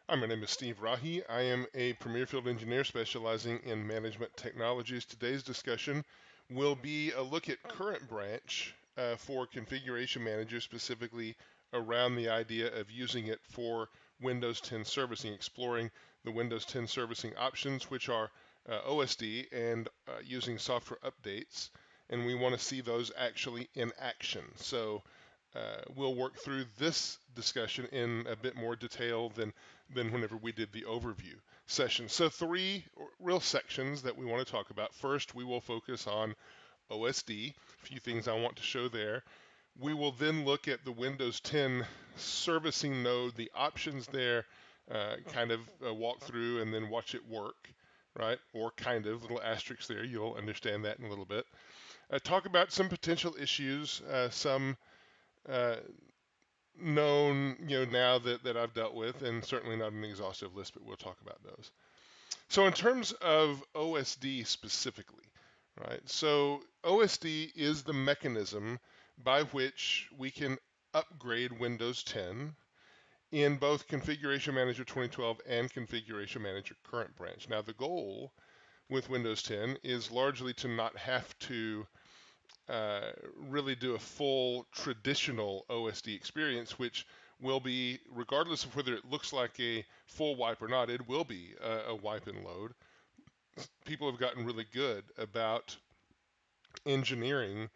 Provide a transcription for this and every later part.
Hi, my name is Steve Rahi. I am a Premier Field Engineer specializing in management technologies. Today's discussion will be a look at current branch for Configuration Manager, specifically around the idea of using it for Windows 10 servicing, exploring the Windows 10 servicing options, which are OSD and using software updates. And we want to see those actually in action. So we'll work through this discussion in a bit more detail than whenever we did the overview session. So three real sections that we want to talk about. First, we will focus on OSD, a few things I want to show there. We will then look at the Windows 10 servicing node, the options there, kind of walk through and then watch it work, right? Or kind of, little asterisks there, you'll understand that in a little bit. Talk about some potential issues, some uh, known, now that I've dealt with, and certainly not an exhaustive list, but we'll talk about those. So in terms of OSD specifically, right? So OSD is the mechanism by which we can upgrade Windows 10 in both Configuration Manager 2012 and Configuration Manager Current Branch. Now the goal with Windows 10 is largely to not have to really do a full traditional OSD experience, which will be, regardless of whether it looks like a full wipe or not, it will be a wipe and load. People have gotten really good about engineering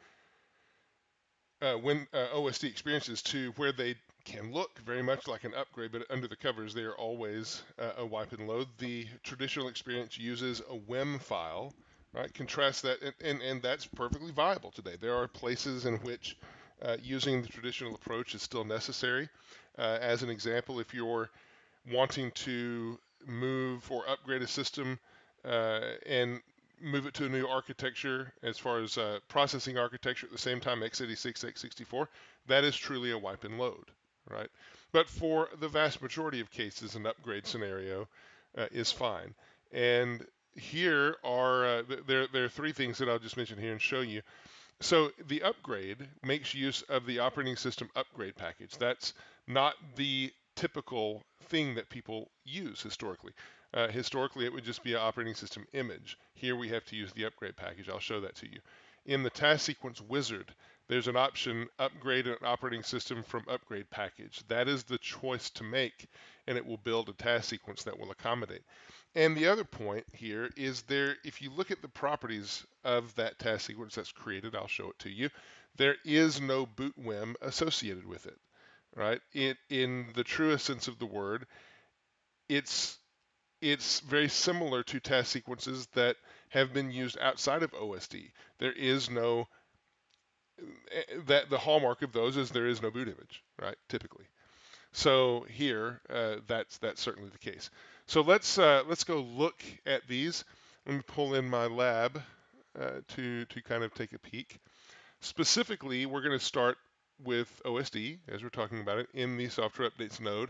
when OSD experiences to where they can look very much like an upgrade, but under the covers they are always a wipe and load. The traditional experience uses a WIM file, right? Contrast that, and that's perfectly viable today. There are places in which using the traditional approach is still necessary. As an example, if you're wanting to move or upgrade a system and move it to a new architecture as far as processing architecture at the same time, x86, x64, that is truly a wipe and load, right? But for the vast majority of cases, an upgrade scenario is fine. And here are there are three things that I'll just mention here and show you. So the upgrade makes use of the operating system upgrade package. That's not the typical thing that people use historically. Historically, it would just be an operating system image. Here we have to use the upgrade package. I'll show that to you. In the task sequence wizard, there's an option, upgrade an operating system from upgrade package. That is the choice to make, and it will build a task sequence that will accommodate. And the other point here is there, if you look at the properties of that task sequence that's created, I'll show it to you, there is no boot WIM associated with it, right? In the truest sense of the word, it's it's very similar to task sequences that have been used outside of OSD. There is no that the hallmark of those is there is no boot image, right? Typically. So here, that's certainly the case. So let's go look at these. Let me pull in my lab to kind of take a peek. Specifically, we're going to start with OSD as we're talking about it in the software updates node.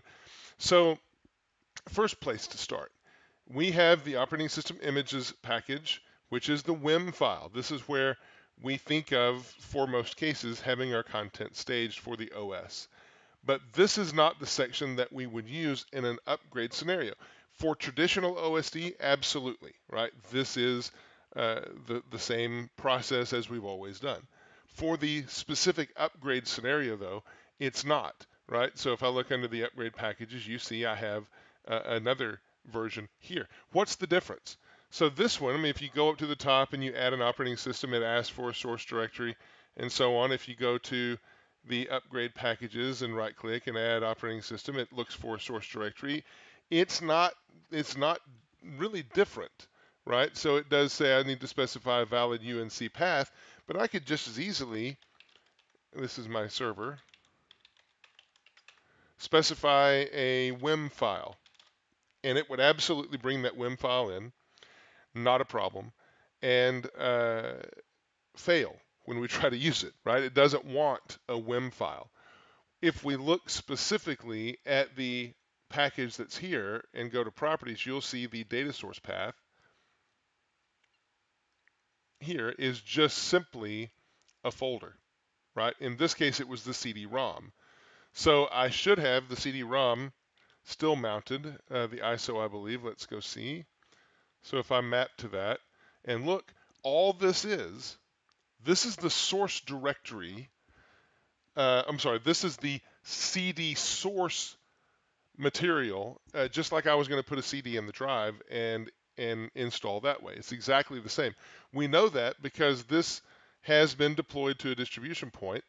So first place to start, we have the operating system images package, which is the WIM file. This is where we think of, for most cases, having our content staged for the OS. But this is not the section that we would use in an upgrade scenario. For traditional OSD, absolutely, right? This is the same process as we've always done. For the specific upgrade scenario, though, it's not, right? So if I look under the upgrade packages, you see I have another version here. What's the difference? So this one, I mean, if you go up to the top and you add an operating system, it asks for a source directory and so on. If you go to the upgrade packages and right click and add operating system, it looks for a source directory. It's not really different, right? So it does say I need to specify a valid UNC path, but I could just as easily, this is my server, specify a WIM file, and it would absolutely bring that WIM file in, not a problem, and fail when we try to use it, right? It doesn't want a WIM file. If we look specifically at the package that's here and go to properties, you'll see the data source path here is just simply a folder, right? In this case, it was the CD-ROM. So I should have the CD-ROM still mounted, the ISO, I believe. Let's go see. So if I map to that, and look, all this is the source directory. I'm sorry, this is the CD source material, just like I was going to put a CD in the drive and install that way. It's exactly the same. We know that because this has been deployed to a distribution point.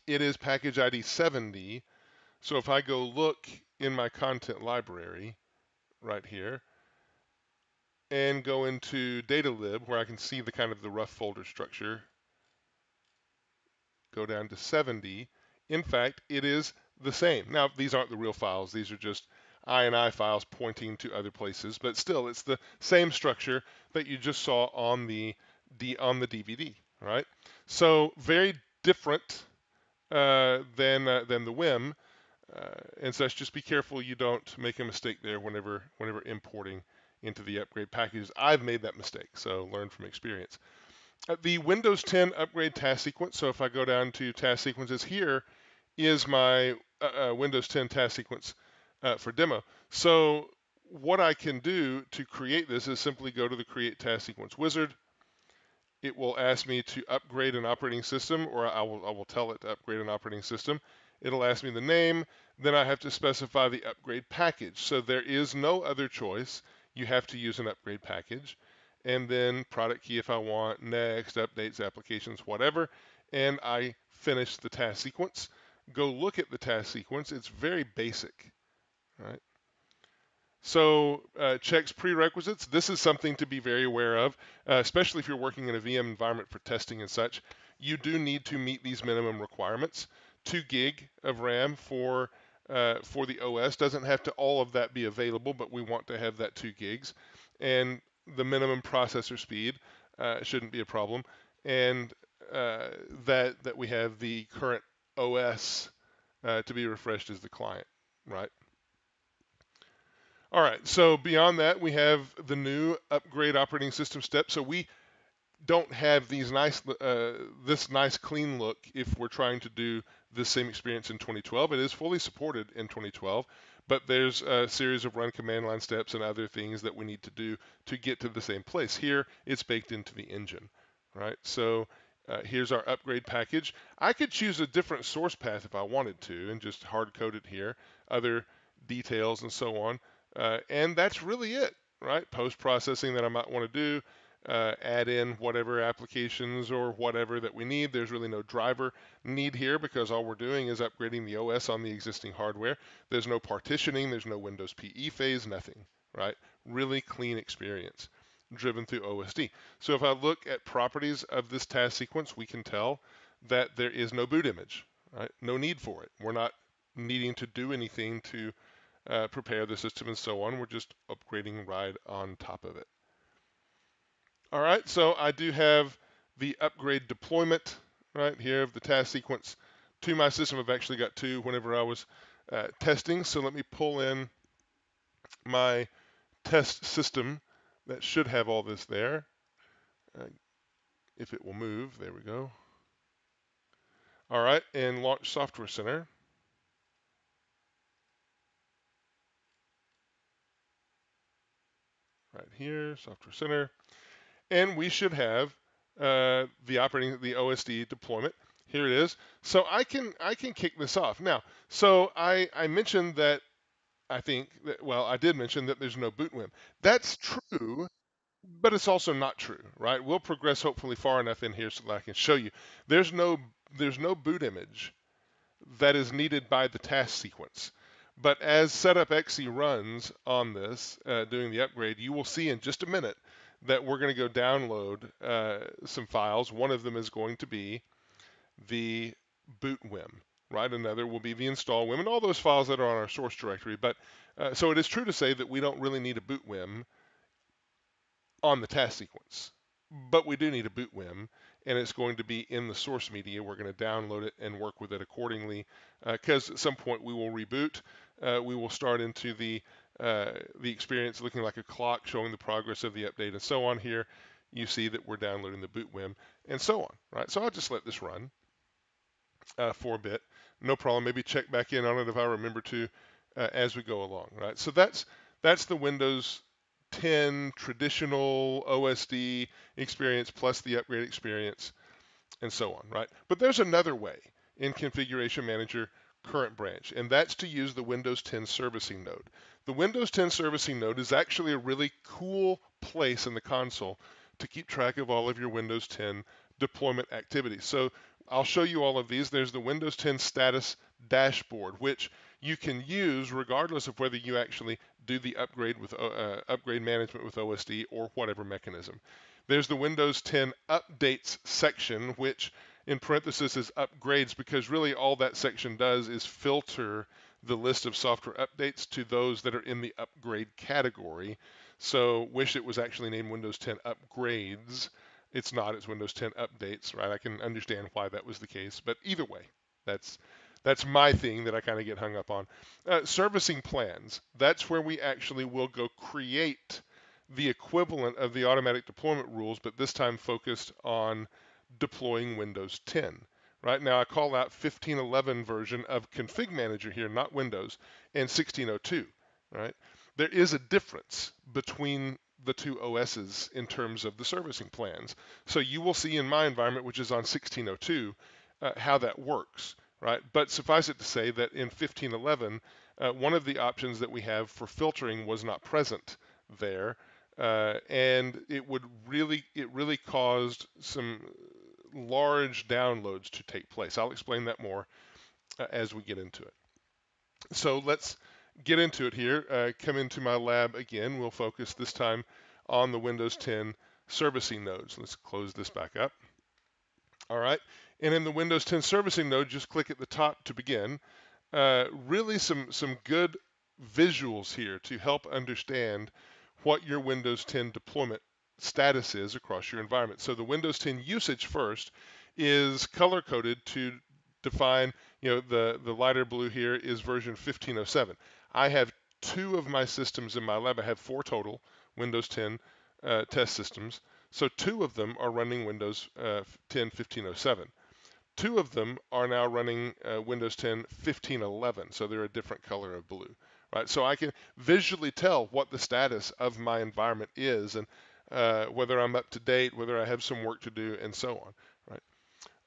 It is package ID 70. So if I go look in my content library right here and go into datalib where I can see the kind of the rough folder structure, go down to 70. In fact, it is the same. Now, these aren't the real files. These are just INI files pointing to other places, but still, it's the same structure that you just saw on the DVD, right? So very different than the WIM, and such. Just be careful you don't make a mistake there whenever importing into the upgrade packages. I've made that mistake, so learn from experience. The Windows 10 upgrade task sequence. So if I go down to task sequences, here is my Windows 10 task sequence for demo. So what I can do to create this is simply go to the Create Task Sequence wizard. It will ask me to upgrade an operating system, or I will tell it to upgrade an operating system. It'll ask me the name. Then I have to specify the upgrade package. So there is no other choice. You have to use an upgrade package. And then product key if I want, next, updates, applications, whatever. And I finish the task sequence. Go look at the task sequence. It's very basic, right? So checks prerequisites. This is something to be very aware of, especially if you're working in a VM environment for testing and such. You do need to meet these minimum requirements. 2 gig of RAM for the OS. Doesn't have to all of that be available, but we want to have that 2 gigs. And the minimum processor speed shouldn't be a problem. And that we have the current OS to be refreshed as the client, right? All right, so beyond that, we have the new upgrade operating system steps. So we don't have these this nice clean look if we're trying to do the same experience in 2012. It is fully supported in 2012, but there's a series of run command line steps and other things that we need to do to get to the same place. Here, it's baked into the engine, right? So here's our upgrade package. I could choose a different source path if I wanted to and just hard code it here, other details and so on. And that's really it, right? Post-processing that I might want to do, add in whatever applications or whatever that we need. There's really no driver need here because all we're doing is upgrading the OS on the existing hardware. There's no partitioning, there's no Windows PE phase, nothing, right? Really clean experience driven through OSD. So if I look at properties of this task sequence, we can tell that there is no boot image, right? No need for it. We're not needing to do anything to prepare the system and so on. We're just upgrading right on top of it. All right, so I do have the upgrade deployment right here of the task sequence to my system. I've actually got 2 whenever I was testing. So let me pull in my test system that should have all this there. If it will move, there we go. All right, and launch Software Center. Right here, Software Center. And we should have the OSD deployment. Here it is. So I can kick this off. Now, so I mentioned that I did mention that there's no boot WIM. That's true, but it's also not true, right? We'll progress hopefully far enough in here so that I can show you. There's no boot image that is needed by the task sequence. But as setup.exe runs on this, doing the upgrade, you will see in just a minute that we're going to go download some files. One of them is going to be the boot WIM, right? Another will be the install WIM, and all those files that are on our source directory. But so it is true to say that we don't really need a boot WIM on the task sequence, but we do need a boot WIM, and it's going to be in the source media. We're going to download it and work with it accordingly, because at some point we will reboot. We will start into the experience looking like a clock showing the progress of the update and so on. Here you see that we're downloading the boot WIM and so on, right? So I'll just let this run for a bit. No problem. Maybe check back in on it if I remember to as we go along, right? So that's the Windows 10 traditional OSD experience plus the upgrade experience and so on, right? But there's another way in Configuration Manager current branch, and that's to use the Windows 10 servicing node. The Windows 10 servicing node is actually a really cool place in the console to keep track of all of your Windows 10 deployment activities. So I'll show you all of these. There's the Windows 10 status dashboard, which you can use regardless of whether you actually do the upgrade with upgrade management with OSD or whatever mechanism. There's the Windows 10 updates section, which in parentheses is upgrades, because really all that section does is filter the list of software updates to those that are in the upgrade category. So wish it was actually named Windows 10 upgrades. It's not, it's Windows 10 updates, right? I can understand why that was the case, but either way, that's that's my thing that I kind of get hung up on. Servicing plans, that's where we actually will go create the equivalent of the automatic deployment rules, but this time focused on deploying Windows 10. Right now, I call out 15.11 version of ConfigMgr here, not Windows, and 16.02. Right? There is a difference between the two OSs in terms of the servicing plans. So you will see in my environment, which is on 16.02, how that works. Right? But suffice it to say that in 15.11, one of the options that we have for filtering was not present there. And it really caused some large downloads to take place. I'll explain that more as we get into it. So let's get into it here. Come into my lab again. We'll focus this time on the Windows 10 servicing nodes. Let's close this back up. All right. And in the Windows 10 servicing node, just click at the top to begin. Really some good visuals here to help understand what your Windows 10 deployment status is across your environment. So the Windows 10 usage first is color coded to define, the lighter blue here is version 15.07. I have 2 of my systems in my lab. I have 4 total Windows 10 test systems. So 2 of them are running Windows 10 15.07. 2 of them are now running Windows 10 15.11, so they're a different color of blue, right? So I can visually tell what the status of my environment is, and whether I'm up to date, whether I have some work to do, and so on, right?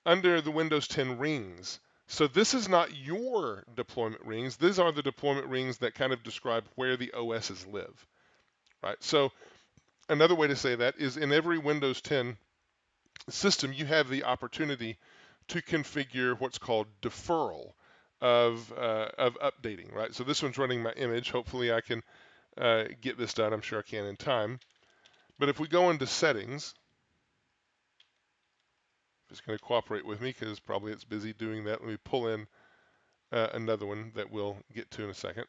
Under the Windows 10 rings, so this is not your deployment rings. These are the deployment rings that kind of describe where the OSs live, right? So another way to say that is in every Windows 10 system, you have the opportunity to configure what's called deferral of updating, right? So this one's running my image. Hopefully I can get this done. I'm sure I can in time. But if we go into settings, it's going to cooperate with me because probably it's busy doing that. Let me pull in another one that we'll get to in a second.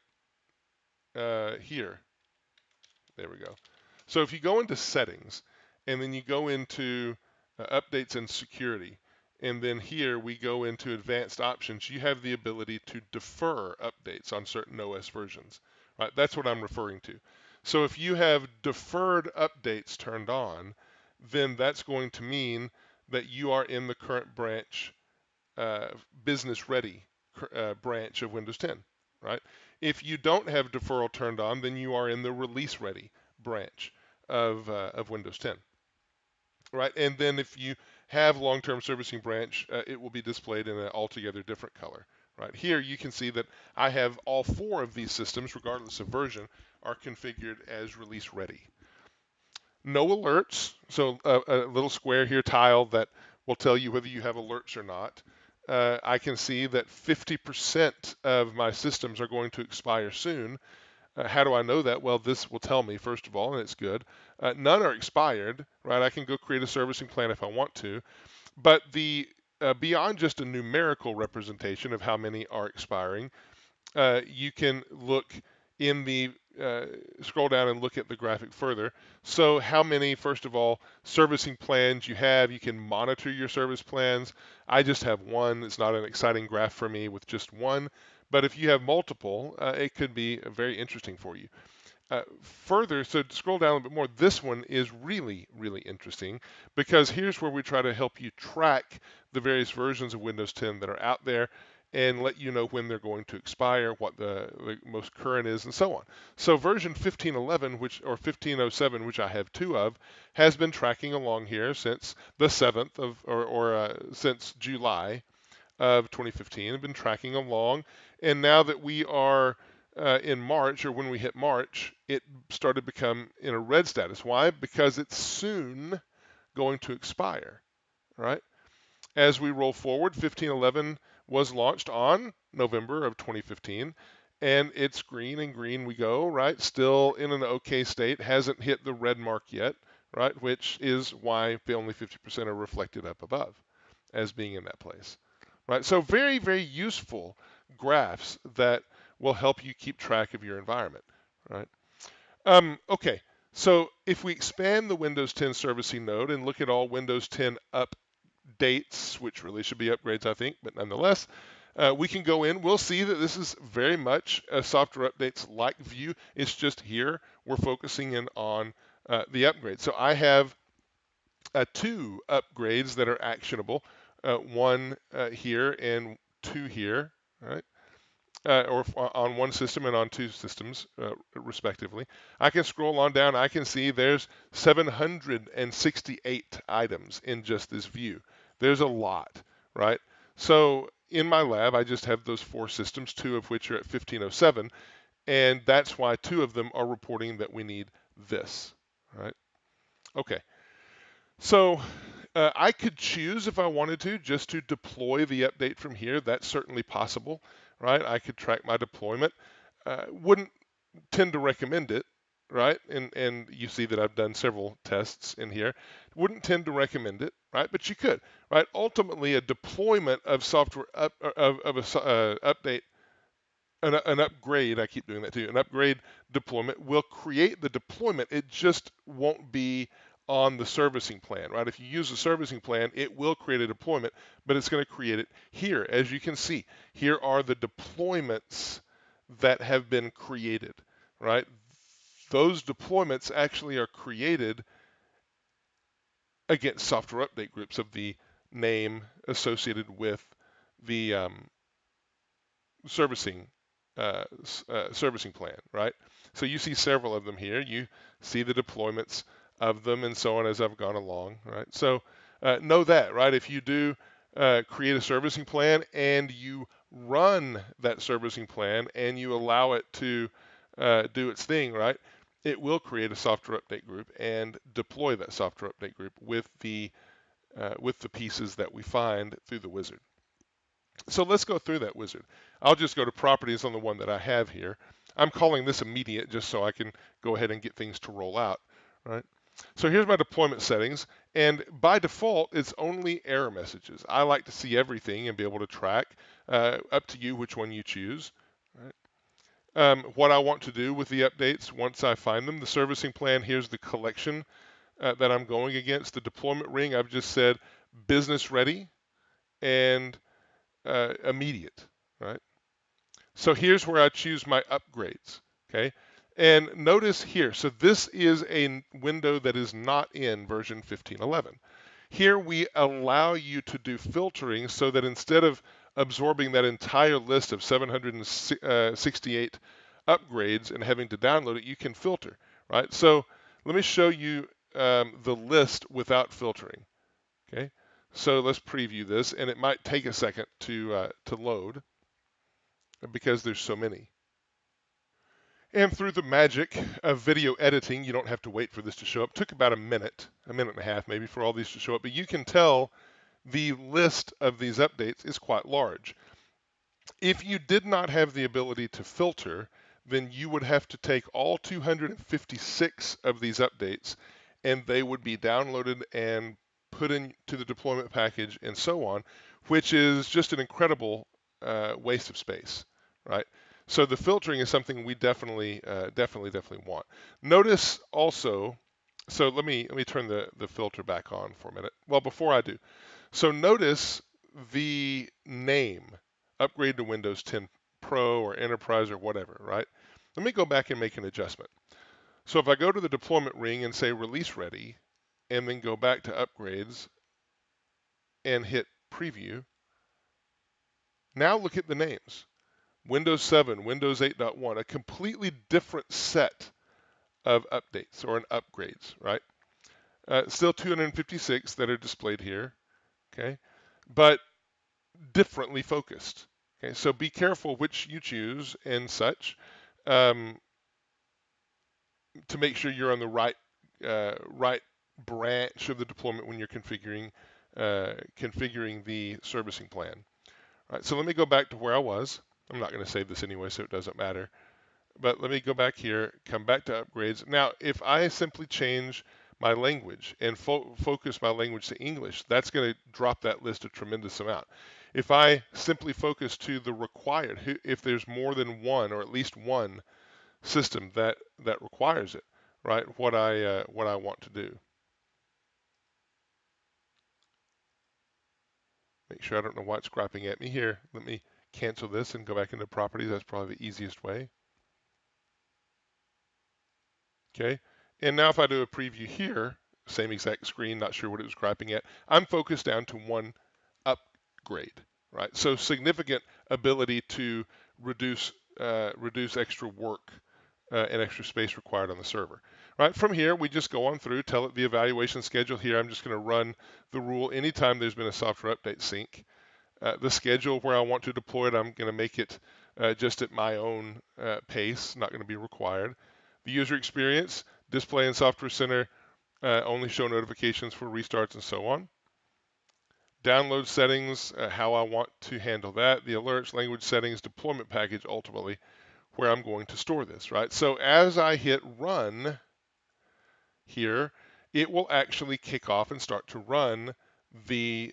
Here, there we go. So if you go into settings and then you go into updates and security, and then here we go into advanced options, you have the ability to defer updates on certain OS versions, right? That's what I'm referring to. So if you have deferred updates turned on, then that's going to mean that you are in the current branch, business ready branch of Windows 10, right? If you don't have deferral turned on, then you are in the release ready branch of Windows 10. Right, and then if you have long-term servicing branch, it will be displayed in an altogether different color. Right here, you can see that I have all 4 of these systems, regardless of version, are configured as release ready. No alerts, so a little square here tile that will tell you whether you have alerts or not. I can see that 50% of my systems are going to expire soon. How do I know that? Well, this will tell me, first of all, and it's good. None are expired, right? I can go create a servicing plan if I want to. But the beyond just a numerical representation of how many are expiring, you can look in the scroll down and look at the graphic further. So how many, first of all, servicing plans you have, you can monitor your service plans. I just have one. It's not an exciting graph for me with just one. But if you have multiple, it could be very interesting for you. Further, so to scroll down a little bit more, this one is really, really interesting because here's where we try to help you track the various versions of Windows 10 that are out there. and let you know when they're going to expire, what the most current is, and so on. So version 1511, or 1507, which I have two of, has been tracking along here since the 7th of, since July of 2015. I've been tracking along, and now that we are in March, or when we hit March, it started to become in a red status. Why? Because it's soon going to expire, right? As we roll forward, 1511 was launched on November of 2015, and it's green and green we go, right? Still in an okay state, hasn't hit the red mark yet, right? Which is why only 50% are reflected up above as being in that place, right? So very, very useful graphs that will help you keep track of your environment, right? Okay, so if we expand the Windows 10 servicing node and look at all Windows 10 updates, which really should be upgrades, I think, but nonetheless, we can go in. We'll see that this is very much a software updates like view. It's just here we're focusing in on the upgrade. So I have two upgrades that are actionable, one here and two here, right? Or on one system and on two systems, respectively. I can scroll on down. I can see there's 768 items in just this view. There's a lot, right? So in my lab, I just have those four systems, two of which are at 1507, and that's why two of them are reporting that we need this, right? Okay. So I could choose if I wanted to just to deploy the update from here. That's certainly possible, right? I could track my deployment. Wouldn't tend to recommend it, right? And you see that I've done several tests in here. Wouldn't tend to recommend it, right? But you could, right? Ultimately, a deployment of software of a update, an upgrade, I keep doing that too, an upgrade deployment will create the deployment. It just won't be on the servicing plan, right? If you use the servicing plan, it will create a deployment, but it's going to create it here. As you can see, here are the deployments that have been created, right? Those deployments actually are created against software update groups of the name associated with the servicing servicing plan, right? So you see several of them here. You see the deployments of them and so on as I've gone along, right? So know that, right? If you do create a servicing plan and you run that servicing plan and you allow it to do its thing, right? It will create a software update group and deploy that software update group with the pieces that we find through the wizard. So let's go through that wizard. I'll just go to properties on the one that I have here. I'm calling this immediate just so I can go ahead and get things to roll out, right? So here's my deployment settings, and by default, it's only error messages. I like to see everything and be able to track. Up to you which one you choose. Right? What I want to do with the updates once I find them, the servicing plan, here's the collection that I'm going against. The deployment ring, I've just said business ready and immediate, right? So here's where I choose my upgrades, okay? And notice here, so this is a window that is not in version 1511. Here we allow you to do filtering so that instead of absorbing that entire list of 768 upgrades and having to download it, you can filter, right? So let me show you the list without filtering, okay? So let's preview this, and it might take a second to load because there's so many. And through the magic of video editing, you don't have to wait for this to show up. It took about a minute and a half maybe for all these to show up, but you can tell the list of these updates is quite large. If you did not have the ability to filter, then you would have to take all 256 of these updates and they would be downloaded and put into the deployment package and so on, which is just an incredible waste of space, right? So the filtering is something we definitely want. Notice also, so let me turn the filter back on for a minute. Well, before I do, so notice the name, upgrade to Windows 10 Pro or Enterprise or whatever, right? Let me go back and make an adjustment. So if I go to the deployment ring and say release ready, and then go back to upgrades and hit preview, Now look at the names. Windows 7, Windows 8.1, a completely different set of updates or upgrades, right? Still 256 that are displayed here, okay? But differently focused. Okay, so be careful which you choose and such um, to make sure you're on the right branch of the deployment when you're configuring the servicing plan. All right, so let me go back to where I was. I'm not going to save this anyway, so it doesn't matter. But let me go back here, come back to upgrades. Now, if I simply change my language and focus my language to English, that's going to drop that list a tremendous amount. If I simply focus to the required, if there's more than one or at least one system that requires it, right? What I want to do. Make sure I don't know why it's grabbing at me here. Let me cancel this and go back into properties. That's probably the easiest way. Okay, and now if I do a preview here, same exact screen, not sure what it was grabbing at, I'm focused down to one upgrade, right? So significant ability to reduce extra work and extra space required on the server. Right, from here, we just go on through, tell it the evaluation schedule here. I'm just going to run the rule anytime there's been a software update sync. The schedule where I want to deploy it, I'm going to make it just at my own pace, not going to be required. The user experience, display in Software Center, only show notifications for restarts and so on. Download settings, how I want to handle that. The alerts, language settings, deployment package, ultimately, where I'm going to store this, right? So as I hit run here, it will actually kick off and start to run the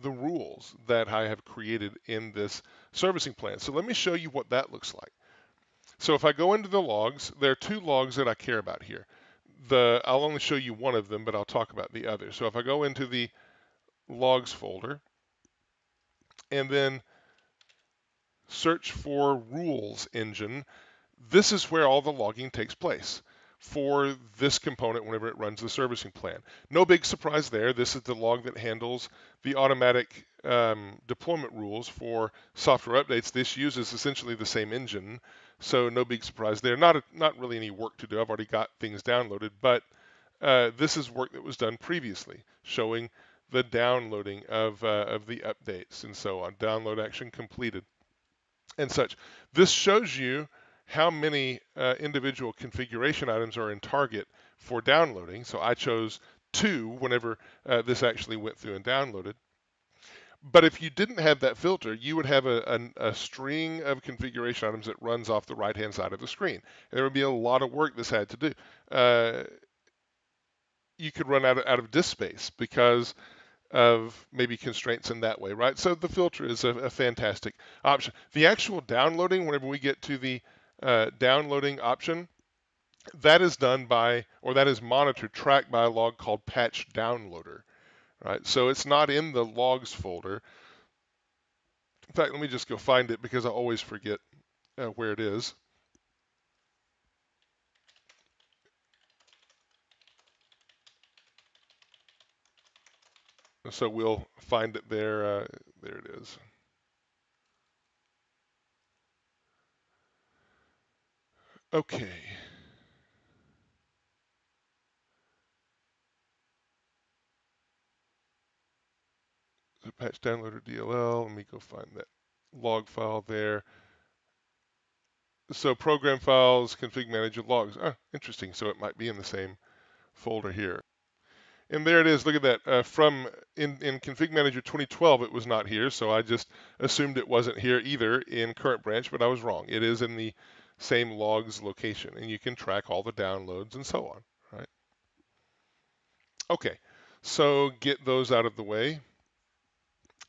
rules that I have created in this servicing plan. So let me show you what that looks like. So if I go into the logs, there are two logs that I care about here. I'll only show you one of them, but I'll talk about the other. So if I go into the logs folder and then search for rules engine, this is where all the logging takes place for this component whenever it runs the servicing plan. No big surprise there. This is the log that handles the automatic deployment rules for software updates. This uses essentially the same engine, so no big surprise there. Not really any work to do. I've already got things downloaded, but this is work that was done previously, showing the downloading of the updates and so on. Download action completed and such. This shows you how many individual configuration items are in target for downloading. So I chose 2 whenever this actually went through and downloaded. But if you didn't have that filter, you would have a string of configuration items that runs off the right-hand side of the screen. And there would be a lot of work this had to do. You could run out of disk space because of maybe constraints in that way, right? So the filter is a fantastic option. The actual downloading, whenever we get to the downloading option, that is done by, or that is monitored, tracked by a log called patch downloader, right? So it's not in the logs folder. In fact, let me just go find it because I always forget where it is. So we'll find it there. There it is. Okay. So patch downloader DLL. Let me go find that log file there. So program files, config manager logs. Interesting. So it might be in the same folder here. And there it is. Look at that. In config manager 2012, it was not here. So I just assumed it wasn't here either in current branch, but I was wrong. It is in the same logs location, and you can track all the downloads and so on. Right. Okay. So get those out of the way.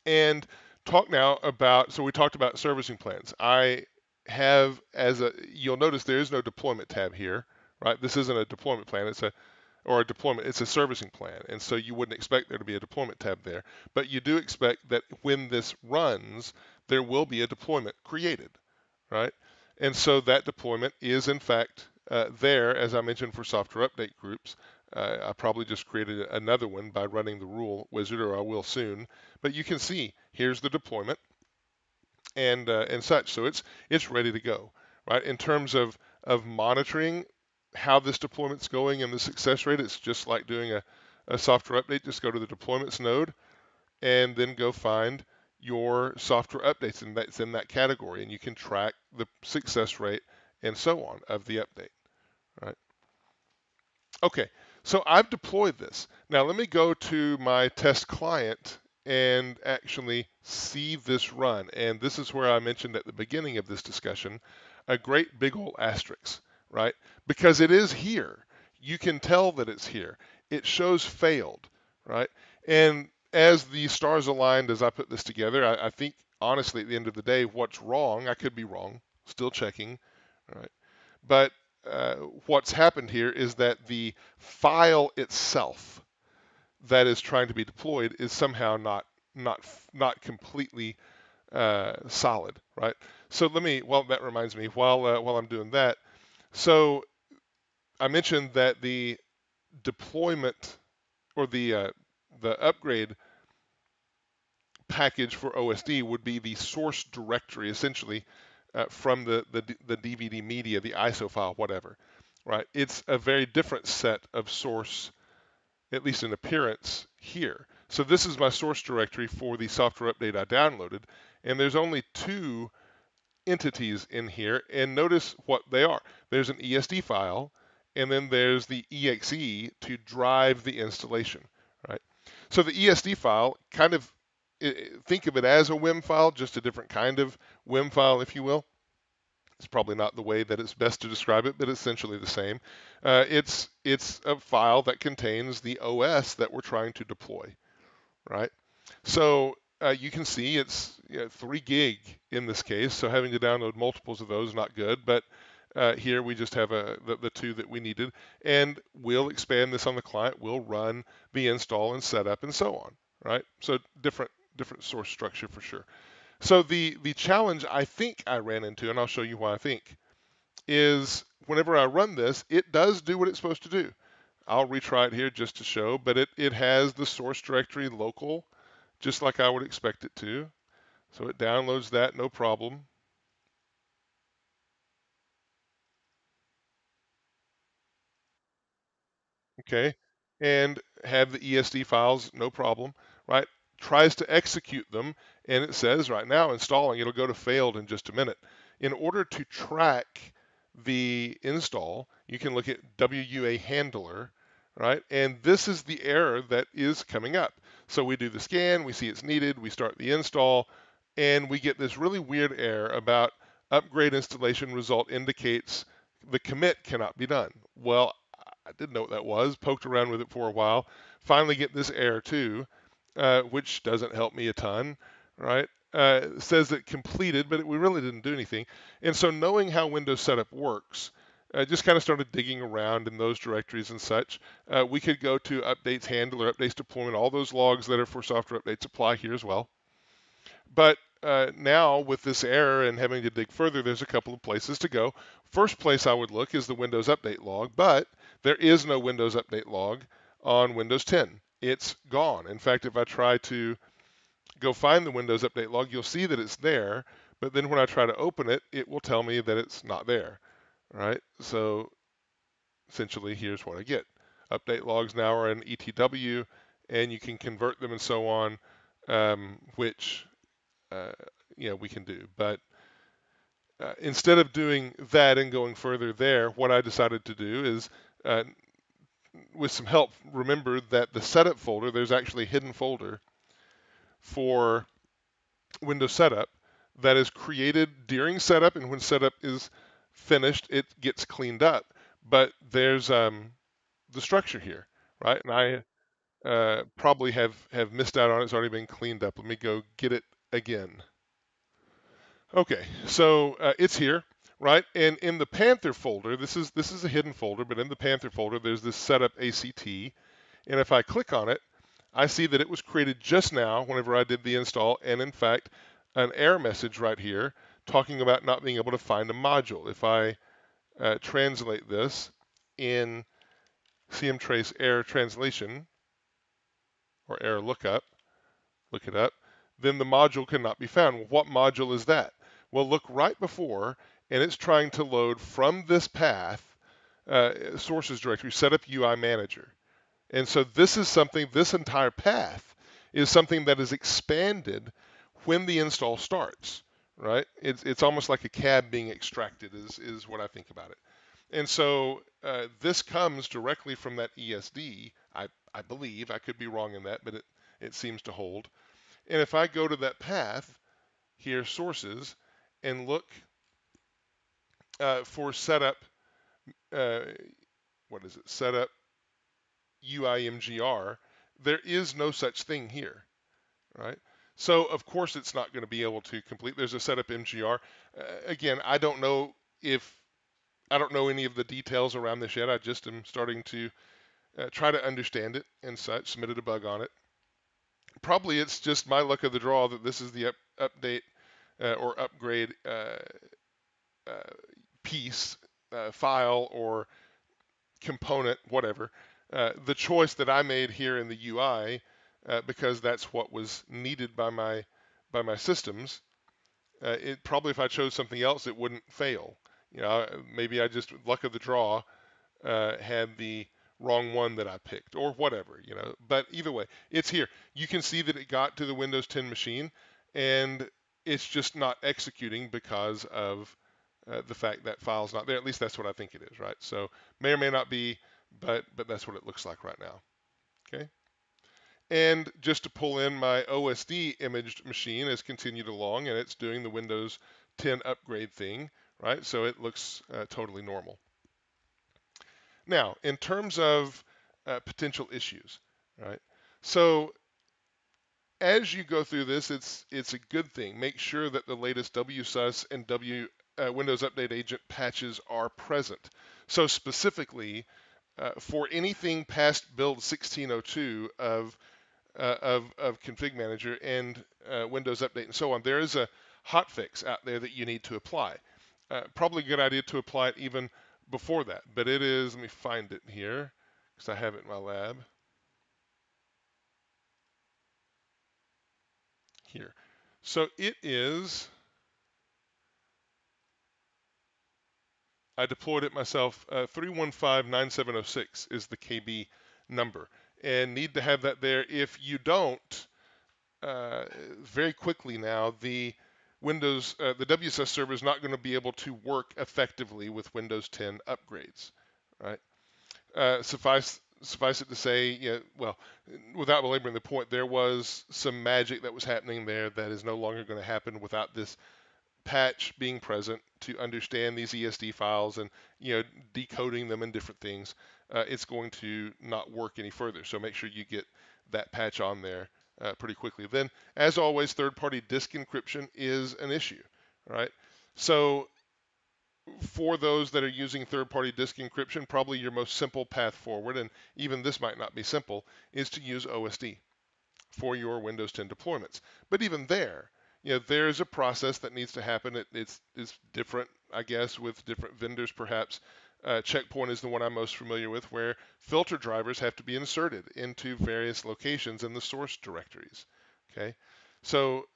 And talk now about, so we talked about servicing plans. You'll notice there is no deployment tab here, right? This isn't a deployment plan, it's a servicing plan. And so you wouldn't expect there to be a deployment tab there. But you do expect that when this runs, there will be a deployment created, right? And so that deployment is in fact there, as I mentioned, for software update groups. I probably just created another one by running the rule wizard, or I will soon. But you can see, here's the deployment. and such. So it's ready to go, right? In terms of monitoring how this deployment's going and the success rate, it's just like doing a software update. Just go to the deployments node and then go find your software updates, and that's in that category, and you can track the success rate and so on of the update, right? Okay, so I've deployed this. Now let me go to my test client and actually see this run. And this is where I mentioned at the beginning of this discussion, a great big old asterisk, right? Because it is here. You can tell that it's here. It shows failed, right? And as the stars aligned as I put this together, I think honestly at the end of the day, what's wrong, I could be wrong, still checking, right? But what's happened here is that the file itself that is trying to be deployed is somehow not not completely solid, right? So let me. Well, that reminds me. While I'm doing that, so I mentioned that the deployment or the upgrade package for OSD would be the source directory, essentially, from the DVD media, the ISO file, whatever, right? It's a very different set of source, at least in appearance, here. So this is my source directory for the software update I downloaded, and there's only two entities in here, and notice what they are. There's an ESD file, and then there's the exe to drive the installation, right? So the ESD file, kind of think of it as a WIM file, just a different kind of WIM file, if you will. It's probably not the way that it's best to describe it, but essentially the same. It's a file that contains the OS that we're trying to deploy, right? So you can see it's 3 gig in this case, so having to download multiples of those is not good, but here we just have the two that we needed, and we'll expand this on the client. We'll run the install and setup and so on, right? So different source structure for sure. So the challenge I think I ran into, and I'll show you why I think, is whenever I run this, it does do what it's supposed to do. I'll retry it here just to show, but it has the source directory local, just like I would expect it to. So it downloads that, no problem. Okay, and have the ESD files, no problem, right? Tries to execute them, and it says right now installing, it'll go to failed in just a minute. In order to track the install, you can look at WUA Handler, right? And this is the error that is coming up. So we do the scan, we see it's needed, we start the install, and we get this really weird error about upgrade installation result indicates the commit cannot be done. Well, I didn't know what that was, poked around with it for a while, finally get this error too, which doesn't help me a ton, right? Says it completed, but we really didn't do anything. And so knowing how Windows setup works, just kind of started digging around in those directories and such. We could go to updates handler, updates deployment, all those logs that are for software updates apply here as well. But now with this error and having to dig further, there's a couple of places to go. First place I would look is the Windows Update log, but there is no Windows Update log on Windows 10. It's gone. In fact, if I try to go find the Windows Update log, you'll see that it's there, but then when I try to open it, it will tell me that it's not there, right? So essentially, here's what I get. Update logs now are in ETW, and you can convert them and so on, which uh, we can do. But instead of doing that and going further there, what I decided to do is, with some help, remember that the setup folder, there's actually a hidden folder for Windows setup that is created during setup, and when setup is finished, it gets cleaned up. But there's the structure here, right? And I probably have missed out on it. It's already been cleaned up. Let me go get it again. Okay, so it's here, right? And in the Panther folder, this is a hidden folder, but in the Panther folder, there's this setup ACT, and if I click on it, I see that it was created just now whenever I did the install, and in fact, an error message right here talking about not being able to find a module. If I translate this in CMTrace error translation or error lookup, look it up, then the module cannot be found. Well, what module is that? Well, look right before, and it's trying to load from this path, sources directory, setup UI manager. And so this is something, this entire path is something that is expanded when the install starts, right? It's almost like a cab being extracted is what I think about it. And so this comes directly from that ESD, I believe. I could be wrong in that, but it seems to hold. And if I go to that path, here, sources, and look for setup, uh, what is it, setup UIMGR, there is no such thing here, right? So of course it's not going to be able to complete. There's a setup MGR. Again, I don't know any of the details around this yet. I just am starting to try to understand it and such. Submitted a bug on it. Probably it's just my luck of the draw that this is the update or upgrade uh, piece, file, or component, whatever. The choice that I made here in the UI, because that's what was needed by my systems. It probably, if I chose something else, it wouldn't fail. You know, maybe I just luck of the draw had the wrong one that I picked, or whatever. You know, but either way, it's here. You can see that it got to the Windows 10 machine, and it's just not executing because of the fact that file's not there. At least that's what I think it is, right? So may or may not be, but that's what it looks like right now. Okay. And just to pull in my OSD imaged machine has continued along, and it's doing the Windows 10 upgrade thing, right? So it looks totally normal. Now, in terms of potential issues, right? So as you go through this, it's a good thing. Make sure that the latest WSUS and Windows Update Agent patches are present. So specifically, for anything past build 1602 of ConfigMgr and Windows Update and so on, there is a hotfix out there that you need to apply. Probably a good idea to apply it even before that, but it is, let me find it here, because I have it in my lab. Here. So it is, I deployed it myself, 3159706 is the KB number, and need to have that there. If you don't, very quickly now, the WSUS server is not going to be able to work effectively with Windows 10 upgrades, right? Suffice it to say, yeah, well, without belaboring the point, there was some magic that was happening there that is no longer going to happen without this patch being present to understand these ESD files and decoding them and different things. It's going to not work any further. So make sure you get that patch on there pretty quickly. Then, as always, third-party disk encryption is an issue, right? So for those that are using third-party disk encryption, probably your most simple path forward, and even this might not be simple, is to use OSD for your Windows 10 deployments. But even there, there's a process that needs to happen. It's different, I guess, with different vendors perhaps. Checkpoint is the one I'm most familiar with, where filter drivers have to be inserted into various locations in the source directories. Okay, so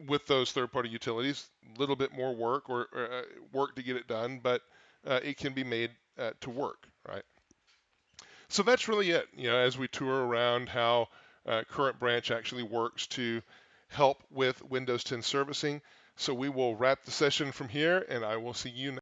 with those third-party utilities, a little bit more work or work to get it done, but it can be made to work, right? So that's really it. As we tour around how Current Branch actually works to help with Windows 10 servicing. So we will wrap the session from here, and I will see you next.